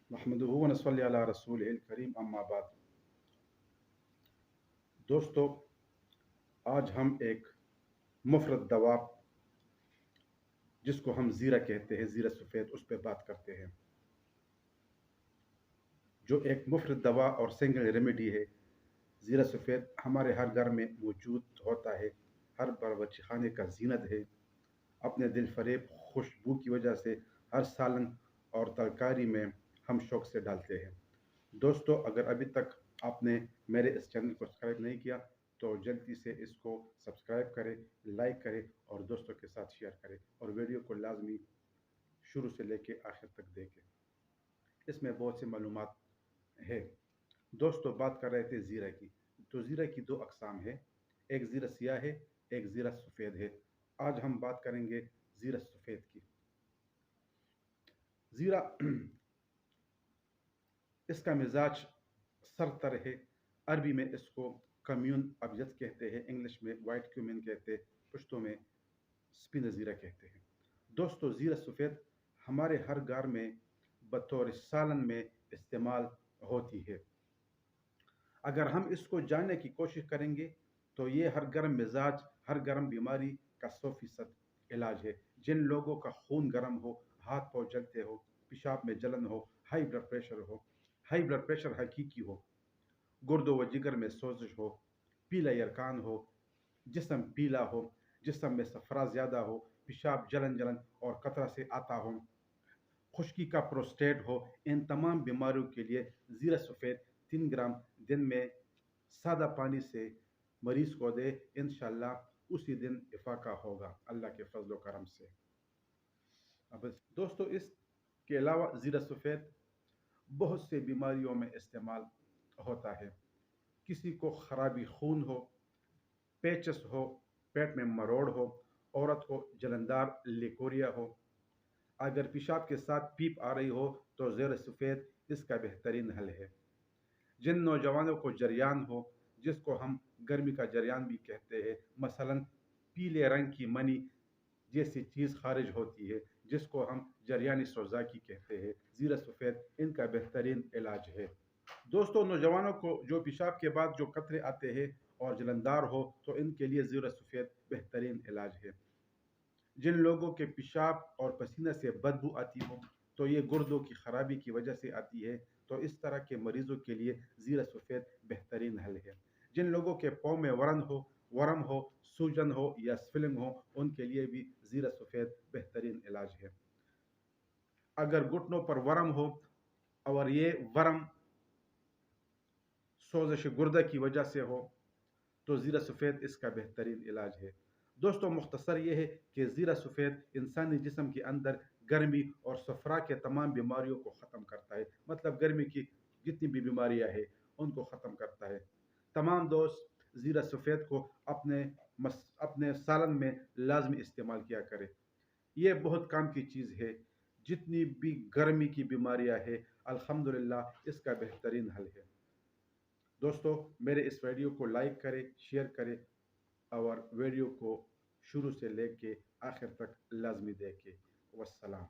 نحمدہ و نصلی علی رسول الکریم اما بعد دوستو، آج ہم ایک مفرد دوا جس کو ہم زیرہ کہتے ہیں، زیرہ سفید، اس پہ بات کرتے ہیں، جو ایک مفرد دوا اور سنگل ریمیڈی ہے۔ زیرہ سفید ہمارے ہر گھر میں موجود ہوتا ہے، ہر باورچی خانے کا زینت ہے۔ اپنے دل فریب خوشبو کی وجہ سے ہر سالن اور ترکاری میں ہم شوق سے ڈالتے ہیں۔ دوستو، اگر ابھی تک آپ نے میرے اس چینل کو سبسکرائب نہیں کیا تو جلدی سے اس کو سبسکرائب کریں، لائک کریں اور دوستوں کے ساتھ شیئر کریں، اور ویڈیو کو لازمی شروع سے لے کے آخر تک دیکھیں۔ اس میں بہت سی معلومات ہے۔ دوستو، بات کر رہے تھے زیرہ کی، تو زیرہ کی دو اقسام ہے، ایک زیرہ سیاہ ہے، ایک زیرہ سفید ہے۔ آج ہم بات کریں گے زیرہ سفید کی۔ زیرہ اس کا مزاج سرتر ہے، عربی میں اس کو کمیون ابجد کہتے ہیں، انگلش میں وائٹ کیومن کہتے ہیں، پشتو میں سپین زیرہ کہتے ہیں۔ دوستو، زیرہ سفید ہمارے ہر گھر میں بطور سالن میں استعمال ہوتی ہے۔ اگر ہم اس کو جاننے کی کوشش کریں گے تو یہ ہر گرم مزاج، ہر گرم بیماری کا 100% علاج ہے۔ جن لوگوں کا خون گرم ہو، ہاتھ پاؤں جلتے ہو، پیشاب میں جلن ہو، ہائی بلڈ پریشر حقیقی ہو، گردوں و جگر میں سوزش ہو، پیلا یرکان ہو، جسم پیلا ہو، جسم میں صفرا زیادہ ہو، پیشاب جلن اور قطرہ سے آتا ہو، خشکی کا پروسٹیٹ ہو، ان تمام بیماریوں کے لیے زیرہ سفید 3 گرام دن میں سادہ پانی سے مریض کو دے، انشاءاللہ اسی دن افاقہ ہوگا اللہ کے فضل و کرم سے۔ اب دوستو، اس کے علاوہ زیرہ سفید بہت سے بیماریوں میں استعمال ہوتا ہے۔ کسی کو خرابی خون ہو، پیچس ہو، پیٹ میں مروڑ ہو، عورت کو جلندار لیکوریا ہو، اگر پیشاب کے ساتھ پیپ آ رہی ہو تو زیرہ سفید اس کا بہترین حل ہے۔ جن نوجوانوں کو جریان ہو، جس کو ہم گرمی کا جریان بھی کہتے ہیں، مثلا پیلے رنگ کی منی جیسی چیز خارج ہوتی ہے، جس کو ہم جریانی سوزاکی کہتے ہیں، زیرہ سفید ان کا بہترین علاج ہے۔ دوستو، نوجوانوں کو جو پیشاب کے بعد جو قطرے آتے ہیں اور جلندار ہو تو ان کے لیے زیرہ سفید بہترین علاج ہے۔ جن لوگوں کے پیشاب اور پسینہ سے بدبو آتی ہو تو یہ گردوں کی خرابی کی وجہ سے آتی ہے، تو اس طرح کے مریضوں کے لیے زیرہ سفید بہترین حل ہے۔ جن لوگوں کے پاؤں میں ورم ہو، سوجن ہو یا سویلنگ ہو، ان کے لیے بھی زیرہ سفید بہترین علاج ہے۔ اگر گھٹنوں پر ورم ہو اور یہ ورم سوزش گردہ کی وجہ سے ہو تو زیرہ سفید اس کا بہترین علاج ہے۔ دوستو، مختصر یہ ہے کہ زیرہ سفید انسانی جسم کے اندر گرمی اور صفرا کے تمام بیماریوں کو ختم کرتا ہے، مطلب گرمی کی جتنی بھی بیماریاں ہیں ان کو ختم کرتا ہے۔ تمام دوست زیرہ سفید کو اپنے سالن میں لازمی استعمال کیا کرے۔ یہ بہت کام کی چیز ہے۔ جتنی بھی گرمی کی بیماریاں ہیں الحمدللہ اس کا بہترین حل ہے۔ دوستو، میرے اس ویڈیو کو لائک کریں، شیئر کریں اور ویڈیو کو شروع سے لے کے آخر تک لازمی دیکھیں۔ والسلام۔